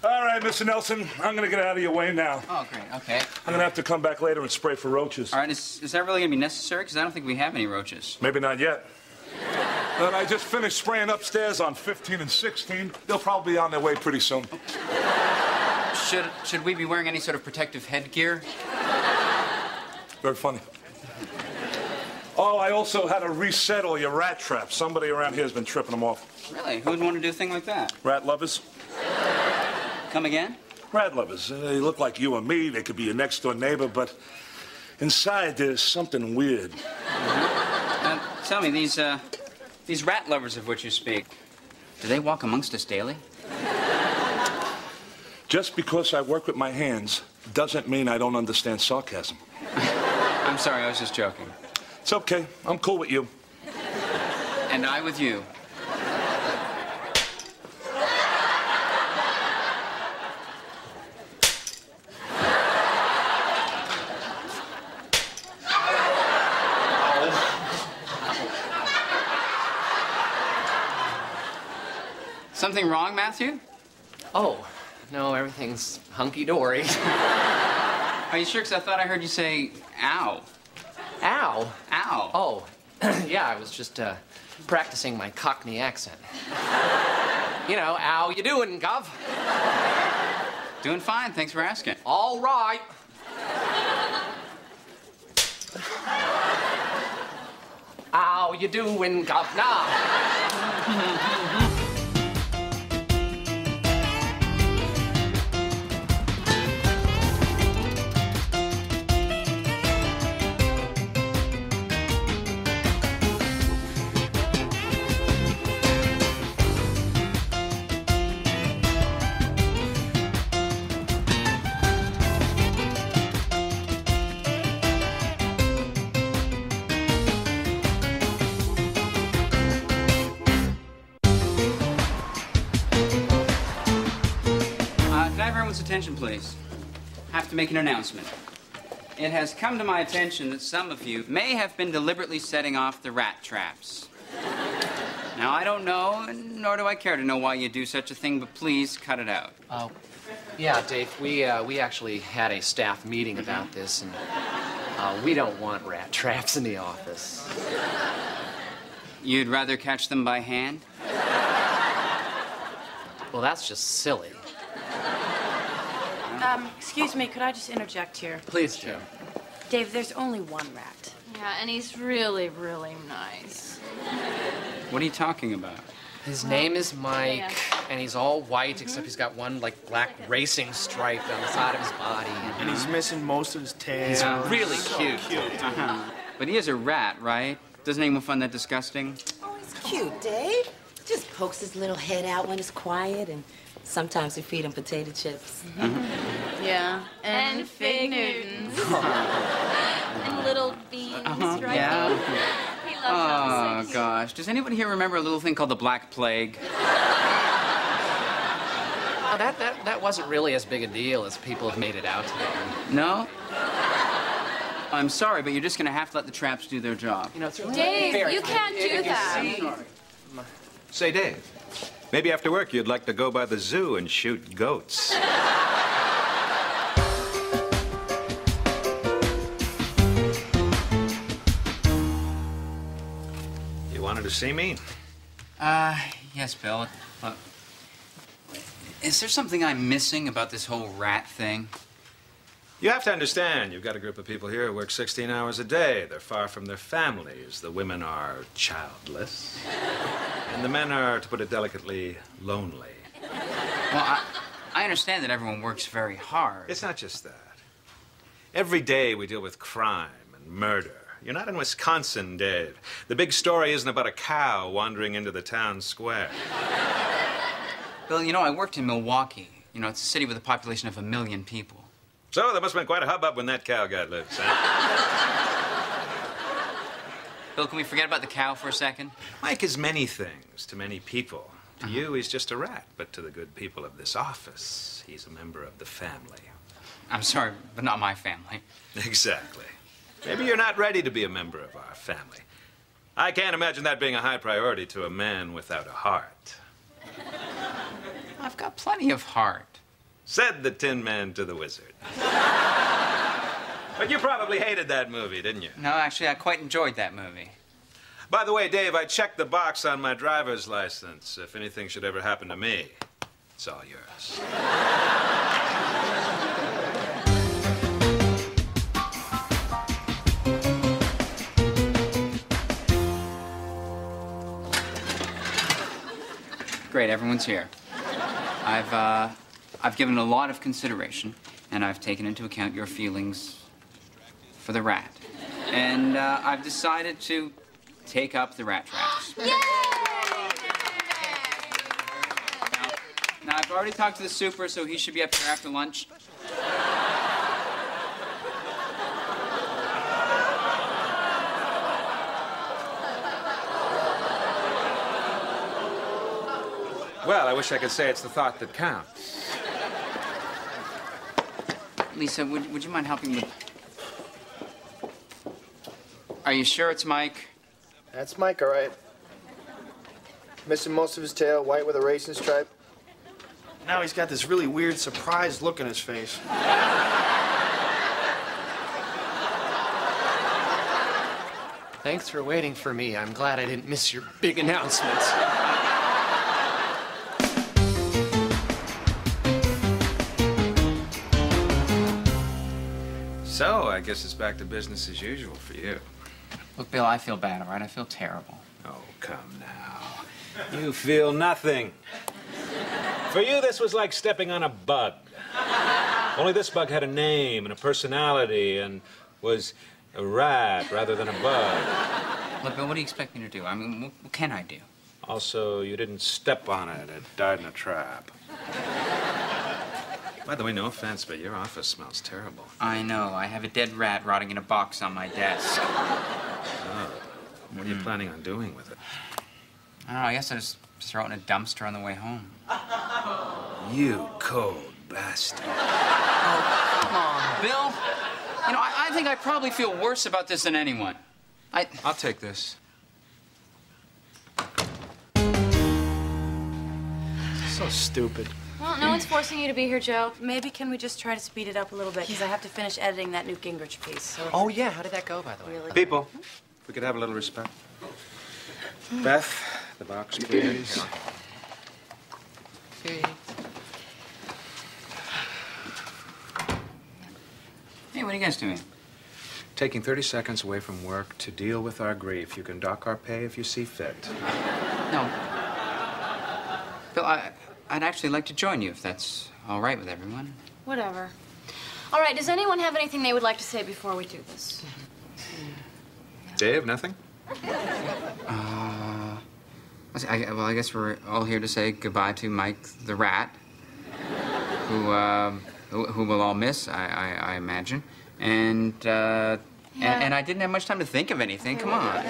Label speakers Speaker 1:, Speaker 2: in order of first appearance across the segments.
Speaker 1: All right, Mr. Nelson, I'm gonna get out of your way now.
Speaker 2: Oh, great, okay.
Speaker 1: I'm gonna have to come back later and spray for roaches.
Speaker 2: All right, is that really gonna be necessary? Because I don't think we have any roaches.
Speaker 1: Maybe not yet. And I just finished spraying upstairs on 15 and 16. They'll probably be on their way pretty soon.
Speaker 2: Should we be wearing any sort of protective headgear?
Speaker 1: Very funny. Oh, I also had to reset all your rat traps. Somebody around here has been tripping them off.
Speaker 2: Really? Who would want to do a thing like that?
Speaker 1: Rat lovers?
Speaker 2: Come again?
Speaker 1: Rat lovers. They look like you and me. They could be your next-door neighbor, but inside there's something weird.
Speaker 2: Tell me, these rat lovers of which you speak, do they walk amongst us daily?
Speaker 1: Just because I work with my hands doesn't mean I don't understand sarcasm.
Speaker 2: I'm sorry, I was just joking.
Speaker 1: It's okay. I'm cool with you.
Speaker 2: And I with you. Something wrong, Matthew?
Speaker 3: Oh, no, everything's hunky-dory.
Speaker 2: Are you sure? Because I thought I heard you say, ow.
Speaker 3: Ow?
Speaker 2: Ow.
Speaker 3: Oh, yeah, I was just practicing my Cockney accent. You know, how you doing, Gov?
Speaker 2: Doing fine, thanks for asking.
Speaker 3: All right. How you doing, Governor?
Speaker 2: Attention, please. I have to make an announcement. It has come to my attention that some of you may have been deliberately setting off the rat traps. Now, I don't know, nor do I care to know why you do such a thing, but please cut it out.
Speaker 3: Oh, yeah, Dave, we actually had a staff meeting about this, and we don't want rat traps in the office.
Speaker 2: You'd rather catch them by hand?
Speaker 3: Well, that's just silly.
Speaker 4: Excuse me, could I just interject here?
Speaker 3: Please, Joe.
Speaker 4: Dave, there's only one rat.
Speaker 5: Yeah, and he's really, really nice.
Speaker 2: What are you talking about?
Speaker 3: His name is Mike, and he's all white, except he's got one, like, black racing stripe on the side of his body.
Speaker 6: And he's missing most of his tail.
Speaker 3: He's really cute.
Speaker 2: But he is a rat, right? Doesn't anyone find that disgusting?
Speaker 7: Oh, he's cute, Dave. Just pokes his little head out when it's quiet, and sometimes we feed him potato chips.
Speaker 5: Yeah. And Fig Newtons. And little beans, right?
Speaker 2: Yeah.
Speaker 5: He loves
Speaker 2: Oh, gosh. Does anybody here remember a little thing called the Black Plague?
Speaker 3: Oh, that wasn't really as big a deal as people have made it out to be.
Speaker 2: No? I'm sorry, but you're just going to have to let the traps do their job.
Speaker 3: You know, it's really
Speaker 5: Dave, you can't do that.
Speaker 8: Say, Dave, maybe after work you'd like to go by the zoo and shoot goats. You wanted to see me?
Speaker 2: Yes, Bill. Is there something I'm missing about this whole rat thing?
Speaker 8: You have to understand, you've got a group of people here who work 16 hours a day. They're far from their families. The women are childless. And the men are, to put it delicately, lonely.
Speaker 2: Well, I understand that everyone works very hard.
Speaker 8: It's not just that. Every day we deal with crime and murder. You're not in Wisconsin, Dave. The big story isn't about a cow wandering into the town square.
Speaker 2: Bill, you know, I worked in Milwaukee. You know, it's a city with a population of 1 million people.
Speaker 8: So there must have been quite a hubbub when that cow got loose, huh?
Speaker 2: Bill, can we forget about the cow for a second?
Speaker 8: Mike is many things to many people. To you, he's just a rat. But to the good people of this office, he's a member of the family.
Speaker 2: I'm sorry, but not my family.
Speaker 8: Exactly. Maybe you're not ready to be a member of our family. I can't imagine that being a high priority to a man without a heart.
Speaker 2: I've got plenty of heart.
Speaker 8: said the Tin Man to the Wizard. But you probably hated that movie, didn't you?
Speaker 2: No, actually, I quite enjoyed that movie.
Speaker 8: By the way, Dave, I checked the box on my driver's license. If anything should ever happen to me, it's all yours.
Speaker 2: Great, everyone's here. I've given a lot of consideration, and I've taken into account your feelings for the rat. And I've decided to take up the rat traps.
Speaker 5: Yay!
Speaker 2: Now, I've already talked to the super, so he should be up here after lunch.
Speaker 8: Well, I wish I could say it's the thought that counts.
Speaker 2: Lisa, would you mind helping me? Are you sure it's Mike?
Speaker 6: That's Mike, all right. Missing most of his tail, white with a racing stripe. Now he's got this really weird, surprised look on his face.
Speaker 3: Thanks for waiting for me. I'm glad I didn't miss your big announcement.
Speaker 8: So, I guess it's back to business as usual for you.
Speaker 2: Look, Bill, I feel bad, all right? I feel terrible.
Speaker 8: Oh, come now. You feel nothing. For you, this was like stepping on a bug. Only this bug had a name and a personality and was a rat rather than a bug.
Speaker 2: Look, Bill, what do you expect me to do? I mean, what can I do?
Speaker 8: Also, you didn't step on it. It died in a trap. By the way, no offense, but your office smells terrible.
Speaker 2: I know. I have a dead rat rotting in a box on my desk.
Speaker 8: Oh. What are you planning on doing with it?
Speaker 2: I don't know. I guess I just throw it in a dumpster on the way home.
Speaker 8: You cold bastard.
Speaker 2: Oh, come on, Bill. You know, I think I probably feel worse about this than anyone.
Speaker 8: I'll take this.
Speaker 6: So stupid.
Speaker 4: Well, no one's forcing you to be here, Joe. Maybe can we just try to speed it up a little bit? Because I have to finish editing that Newt Gingrich piece. So
Speaker 3: Oh, yeah. How did that go, by the way?
Speaker 4: really
Speaker 8: People, if we could have a little respect. Beth, the box, please.
Speaker 2: Hey, what are you guys doing?
Speaker 8: Taking 30 seconds away from work to deal with our grief. You can dock our pay if you see fit.
Speaker 2: No. Bill, I'd actually like to join you if that's all right with everyone.
Speaker 5: Whatever. All right, does anyone have anything they would like to say before we do this?
Speaker 8: Dave, nothing?
Speaker 2: I guess we're all here to say goodbye to Mike the rat, who we'll all miss, I imagine. And I didn't have much time to think of anything. Come on.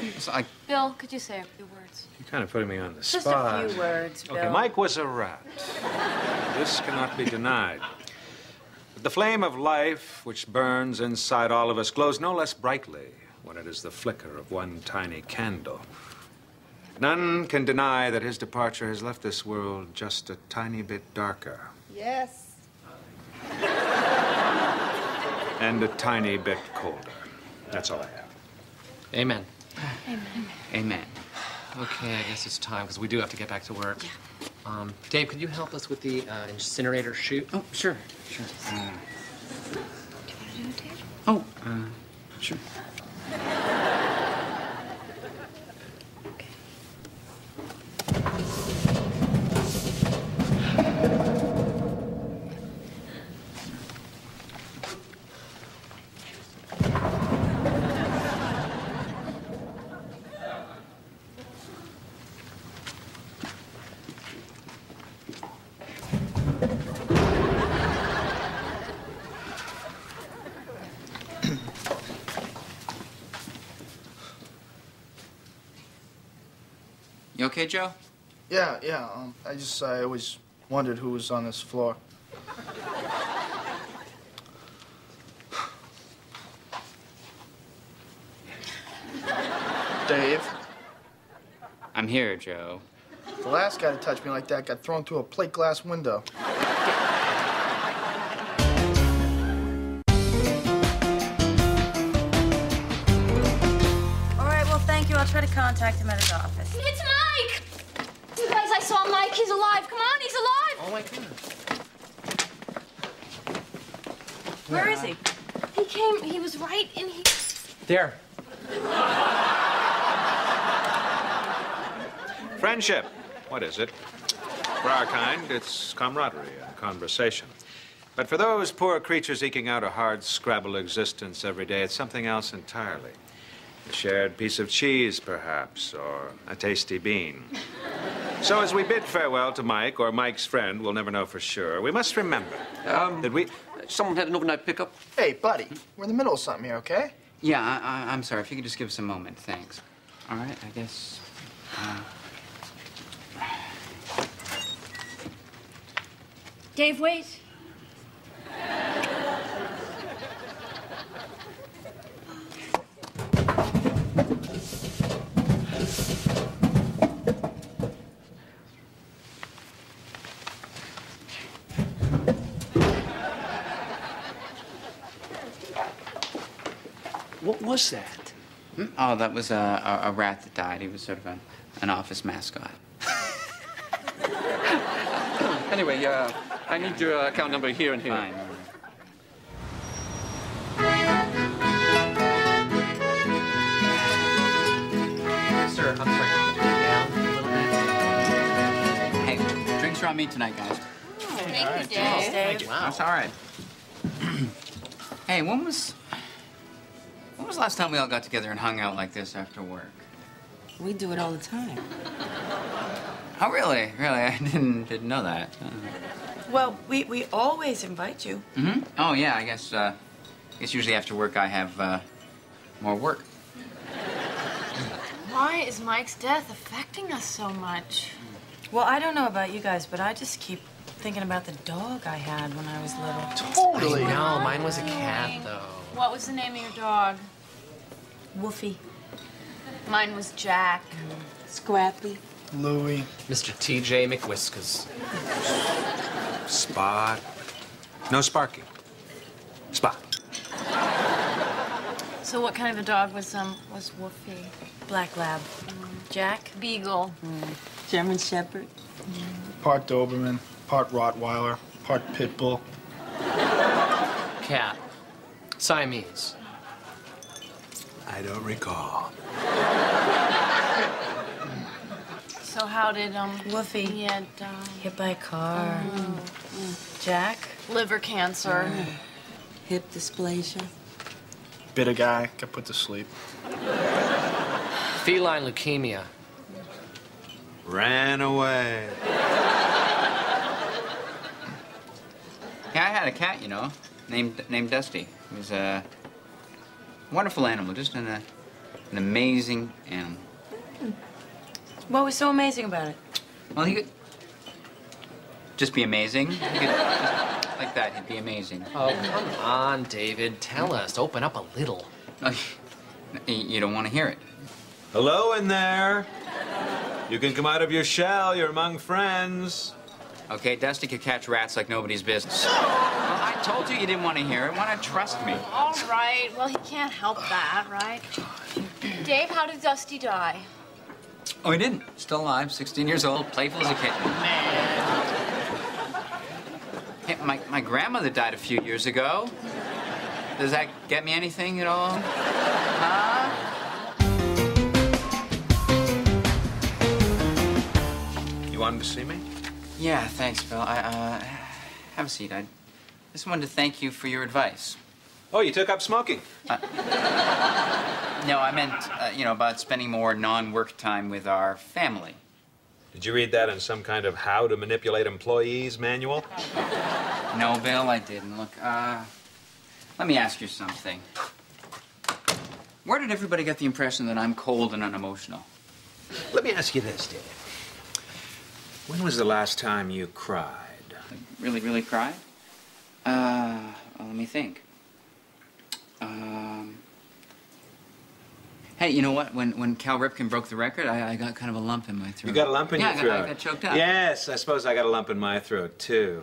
Speaker 2: It's like,
Speaker 5: Bill, could you say a few words?
Speaker 8: You're kind of putting me on the
Speaker 4: just
Speaker 8: spot.
Speaker 4: a few words, Bill.
Speaker 8: Okay, Mike was a rat. This cannot be denied. But the flame of life which burns inside all of us glows no less brightly when it is the flicker of one tiny candle. None can deny that his departure has left this world just a tiny bit darker.
Speaker 7: Yes.
Speaker 8: And a tiny bit colder. That's all I have.
Speaker 3: Amen.
Speaker 2: amen.
Speaker 3: Okay, I guess it's time, because we do have to get back to work. Dave, could you help us with the incinerator chute?
Speaker 2: Oh, sure. Sure. Sure. You okay, Joe?
Speaker 6: Yeah. I always wondered who was on this floor. Dave,
Speaker 2: I'm here, Joe.
Speaker 6: the last guy to touch me like that got thrown through a plate glass window.
Speaker 4: try to contact him at his office.
Speaker 5: It's Mike! You guys, I saw Mike. He's alive. Come on, he's alive.
Speaker 3: Oh, my goodness.
Speaker 4: Where is he?
Speaker 5: He came, he was right in here.
Speaker 3: There.
Speaker 8: Friendship. What is it? For our kind, it's camaraderie and conversation. But for those poor creatures eking out a hard scrabble existence every day, it's something else entirely. A shared piece of cheese, perhaps, or a tasty bean. So as we bid farewell to Mike, or Mike's friend, we'll never know for sure, we must remember that we...
Speaker 9: Someone had an overnight pickup.
Speaker 6: Hey, buddy, we're in the middle of something here, okay?
Speaker 2: Yeah, I'm sorry. If you could just give us a moment. Thanks. All right, I guess...
Speaker 5: Dave, wait.
Speaker 9: What was that?
Speaker 2: Oh, that was a rat that died. He was sort of an office mascot.
Speaker 9: Anyway, I need your account number here and here.
Speaker 2: Fine.
Speaker 3: Sir, I'm sorry. Can you turn it down a little bit?
Speaker 2: Hey, drinks are on me tonight, guys.
Speaker 5: Thank you, Dave.
Speaker 3: Wow.
Speaker 2: That's all right. Hey, when was the last time we all got together and hung out like this after work?
Speaker 7: We do it all the time.
Speaker 2: Oh, really? Really? I didn't know that.
Speaker 4: Well, we always invite you.
Speaker 2: Mm-hmm. Oh, yeah, I guess usually after work I have more work.
Speaker 5: Why is Mike's death affecting us so much?
Speaker 4: Well, I don't know about you guys, but I just keep thinking about the dog I had when I was little.
Speaker 6: Totally.
Speaker 3: No, mine was a cat, though.
Speaker 5: What was the name of your dog?
Speaker 4: Woofy.
Speaker 5: Mine was Jack.
Speaker 7: Scrappy.
Speaker 6: Louie.
Speaker 3: Mr. T.J. McWhiskas.
Speaker 8: Spot. No, Sparky. Spot.
Speaker 5: So what kind of a dog was Woofy?
Speaker 4: Black Lab. Jack.
Speaker 5: Beagle.
Speaker 7: German Shepherd.
Speaker 6: Part Doberman, part Rottweiler, part Pitbull.
Speaker 3: Cat. Siamese.
Speaker 8: I don't recall.
Speaker 5: So how did
Speaker 4: Woofy.
Speaker 5: He had
Speaker 4: Hit by a car. Jack.
Speaker 5: liver cancer.
Speaker 7: Hip dysplasia.
Speaker 6: Bit a guy, got put to sleep.
Speaker 3: Feline leukemia.
Speaker 8: Ran away.
Speaker 2: Yeah, I had a cat, you know, named Dusty. He was a wonderful animal, just an amazing animal.
Speaker 4: What was so amazing about it?
Speaker 2: Well, he could just be amazing. He could, just like that, he'd be amazing.
Speaker 3: Oh, come on, David. Tell us. Open up a little.
Speaker 2: Oh, you don't want to hear it.
Speaker 8: Hello in there. You can come out of your shell. You're among friends.
Speaker 2: Okay, Dusty could catch rats like nobody's business. Well, I told you didn't want to hear it. Why not trust me?
Speaker 5: All right. Well, he can't help that, right? Dave, how did Dusty die?
Speaker 2: Oh, he didn't. Still alive, 16 years old, playful as a kitten. Hey, my grandmother died a few years ago. Does that get me anything at all? Huh?
Speaker 8: You wanted to see me?
Speaker 2: Yeah, thanks, Bill. Have a seat. I just wanted to thank you for your advice.
Speaker 8: Oh, you took up smoking.
Speaker 2: No, I meant, you know, about spending more non-work time with our family.
Speaker 8: Did you read that in some kind of how to manipulate employees manual?
Speaker 2: No, Bill, I didn't. Look, let me ask you something. Where did everybody get the impression that I'm cold and unemotional?
Speaker 8: Let me ask you this, Dave. When was the last time you cried?
Speaker 2: Really, really cried? Well, let me think. Hey, you know what? When Cal Ripken broke the record, I got kind of a lump in my throat.
Speaker 8: You got a lump in your throat?
Speaker 2: Yeah, I got choked up.
Speaker 8: Yes, I suppose I got a lump in my throat, too.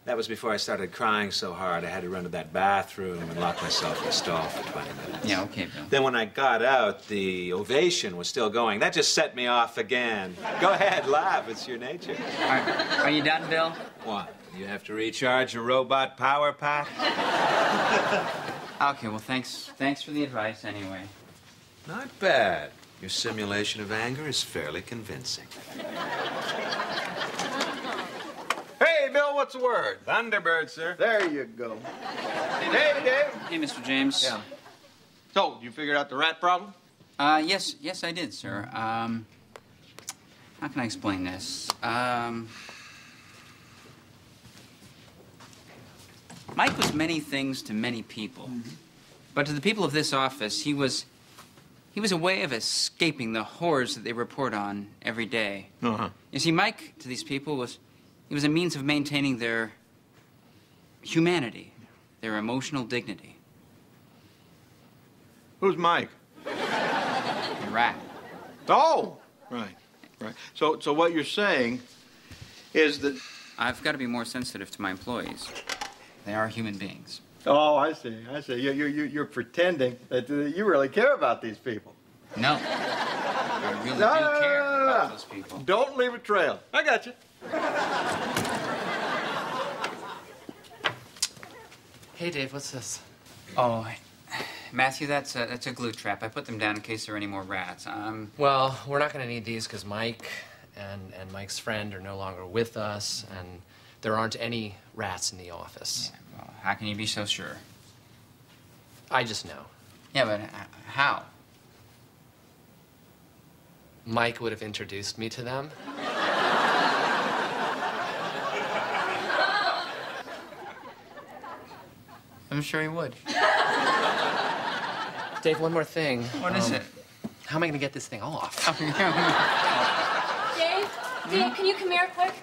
Speaker 8: That was before I started crying so hard I had to run to that bathroom and lock myself in the stall for 20 minutes.
Speaker 2: Yeah, okay, Bill.
Speaker 8: Then when I got out, the ovation was still going. That just set me off again. Go ahead, laugh. It's your nature.
Speaker 2: Are you done, Bill?
Speaker 8: What? You have to recharge your robot power pack?
Speaker 2: Okay, well, thanks for the advice anyway.
Speaker 8: Not bad. Your simulation of anger is fairly convincing.
Speaker 6: Hey, Bill, what's the word?
Speaker 8: Thunderbird, sir.
Speaker 6: There you go. Hey, Dave.
Speaker 2: Hey, Mr. James.
Speaker 6: Yeah. So, you figured out the rat problem?
Speaker 2: Yes, I did, sir. How can I explain this? Mike was many things to many people. But to the people of this office, he was a way of escaping the horrors that they report on every day.
Speaker 6: Uh-huh.
Speaker 2: You see, Mike, to these people, was a means of maintaining their humanity, their emotional dignity.
Speaker 6: Who's Mike?
Speaker 2: The rat.
Speaker 6: Oh! Right. So what you're saying is that...
Speaker 2: I've got to be more sensitive to my employees. They are human beings.
Speaker 6: Oh, I see. You're pretending that you really care about these people.
Speaker 2: No. I really do care about those people.
Speaker 6: Don't leave a trail. I got you.
Speaker 3: Hey, Dave, what's this?
Speaker 2: Oh, Matthew, that's a glue trap. I put them down in case there are any more rats.
Speaker 3: Well, we're not going to need these because Mike and Mike's friend are no longer with us, and there aren't any rats in the office.
Speaker 2: Yeah, well, how can you be so sure?
Speaker 3: I just know.
Speaker 2: Yeah, but how?
Speaker 3: Mike would have introduced me to them.
Speaker 2: I'm sure he would.
Speaker 3: Dave, one more thing.
Speaker 2: What is it?
Speaker 3: How am I going to get this thing off?
Speaker 5: Dave, can you come here quick?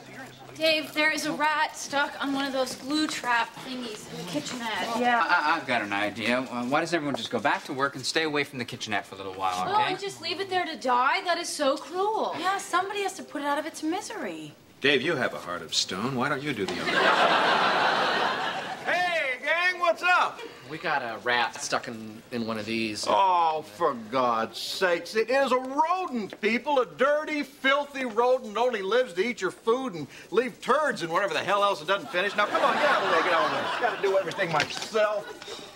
Speaker 5: Dave, there is a rat stuck on one of those glue trap thingies in the kitchenette.
Speaker 2: Yeah. I've got an idea. Why doesn't everyone just go back to work and stay away from the kitchenette for a little while, okay?
Speaker 5: Oh, and just leave it there to die? That is so cruel.
Speaker 4: Yeah, somebody has to put it out of its misery.
Speaker 8: Dave, you have a heart of stone. Why don't you do the honors?
Speaker 6: Hey, gang, what's up?
Speaker 3: We got a rat stuck in one of these.
Speaker 6: Oh, for God's sakes. It is a rodent, people. A dirty, filthy rodent only lives to eat your food and leave turds and whatever the hell else it doesn't finish. Now, come on, get out of there, get on there. Got to do everything myself.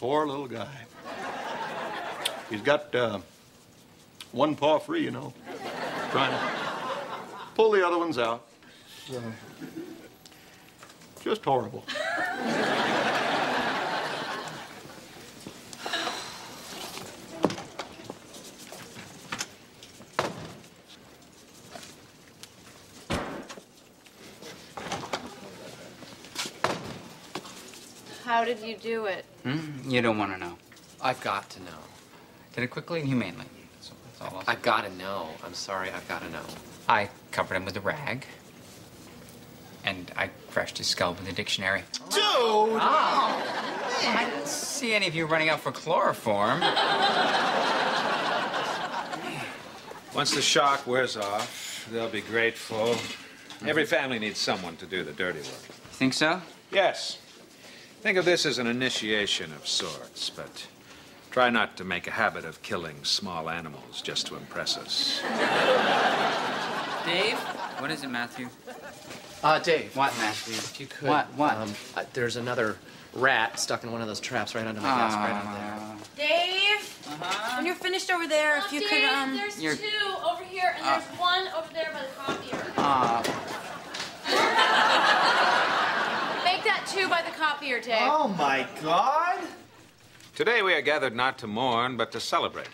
Speaker 6: Poor little guy. He's got one paw free, you know. Trying to pull the other ones out. So, just horrible.
Speaker 5: How did you do it?
Speaker 2: You don't want to know.
Speaker 3: I've got to know.
Speaker 2: Did it quickly and humanely. That's all I'll say.
Speaker 3: I've got to know. I'm sorry, I've got to know.
Speaker 2: I covered him with a rag. And I crushed his skull with a dictionary.
Speaker 6: Dude!
Speaker 2: I didn't see any of you running out for chloroform.
Speaker 8: Once the shock wears off, they'll be grateful. Every family needs someone to do the dirty work.
Speaker 2: Think so?
Speaker 8: Yes. Think of this as an initiation of sorts, but try not to make a habit of killing small animals just to impress us.
Speaker 2: Dave? What is it, Matthew?
Speaker 3: Dave.
Speaker 2: What, Matthew?
Speaker 3: If you could.
Speaker 2: What?
Speaker 3: There's another rat stuck in one of those traps right under my desk, right under there.
Speaker 5: Dave?
Speaker 4: When you're finished over there, if you
Speaker 5: Dave,
Speaker 4: could,
Speaker 5: there's
Speaker 2: you're-
Speaker 5: two over here, and there's one over there by the copier. Make that two by the copier, Dave.
Speaker 6: Oh, my God.
Speaker 8: Today we are gathered not to mourn, but to celebrate.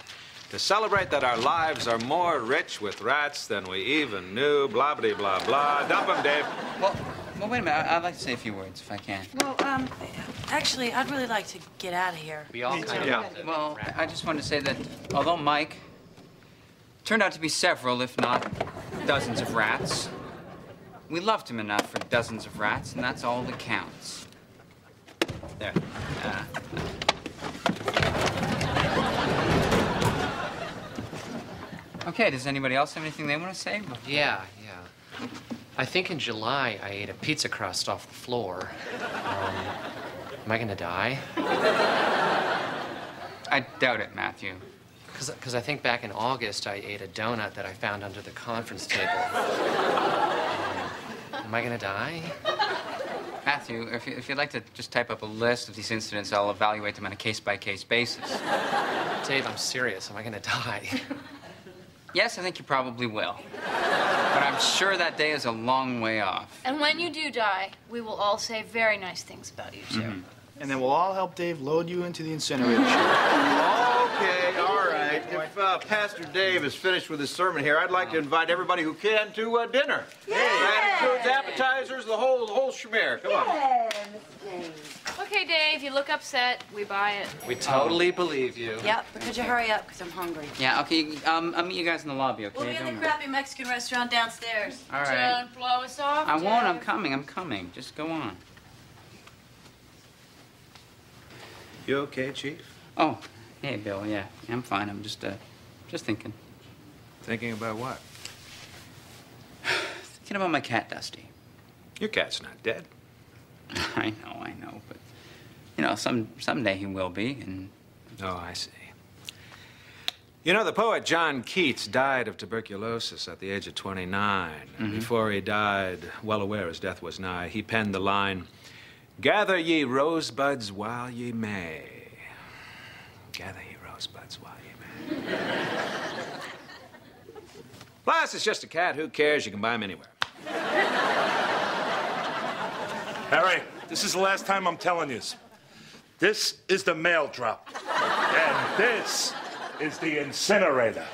Speaker 8: To celebrate that our lives are more rich with rats than we even knew, blah, blah, blah, blah. Dump them, Dave.
Speaker 2: Well, wait a minute. I'd like to say a few words, if I can.
Speaker 4: well, actually, I'd really like to get out of here.
Speaker 3: We all kind of
Speaker 6: Yeah.
Speaker 3: wanted
Speaker 2: Well,
Speaker 3: rat.
Speaker 2: I just wanted to say that although Mike turned out to be several, if not dozens of rats, we loved him enough for dozens of rats, and that's all that counts. There. Okay, does anybody else have anything they want to say?
Speaker 3: Yeah. I think in July I ate a pizza crust off the floor. Am I gonna die?
Speaker 2: I doubt it, Matthew.
Speaker 3: Because I think back in August I ate a donut that I found under the conference table. Am I gonna die?
Speaker 2: Matthew, if you'd like to just type up a list of these incidents, I'll evaluate them on a case-by-case basis.
Speaker 3: Dave, I'm serious. Am I gonna die?
Speaker 2: Yes, I think you probably will. But I'm sure that day is a long way off.
Speaker 5: And when you do die, we will all say very nice things about you, too.
Speaker 2: Mm-hmm.
Speaker 10: And then we'll all help Dave load you into the incinerator chute.
Speaker 6: Okay, all right. If Pastor Dave is finished with his sermon here, I'd like to invite everybody who can to dinner.
Speaker 7: Yeah.
Speaker 6: That includes appetizers, the whole schmear. Come on.
Speaker 5: Okay, Dave, you look upset. We buy it.
Speaker 3: We totally believe you.
Speaker 4: Yep, but could you hurry up, because I'm hungry.
Speaker 2: Yeah, okay, I'll meet you guys in the lobby, okay?
Speaker 4: We'll be in the
Speaker 2: Don't
Speaker 4: crappy Mexican restaurant downstairs.
Speaker 2: All right.
Speaker 5: Don't blow us off,
Speaker 2: I won't, I'm
Speaker 5: Dave.
Speaker 2: coming. Just go on.
Speaker 8: You okay, Chief?
Speaker 2: Oh, hey, Bill, yeah, I'm fine. I'm just thinking.
Speaker 8: Thinking about what?
Speaker 2: Thinking about my cat, Dusty.
Speaker 8: Your cat's not dead.
Speaker 2: I know, but, you know, someday he will be, and...
Speaker 8: Oh, I see. You know, the poet John Keats died of tuberculosis at the age of 29. And before he died, well aware his death was nigh, he penned the line, "Gather ye rosebuds while ye may. Gather ye rosebuds while ye may." Plus, it's just a cat. Who cares? You can buy him anywhere.
Speaker 1: Harry, this is the last time I'm telling you. This is the mail drop. And this is the incinerator.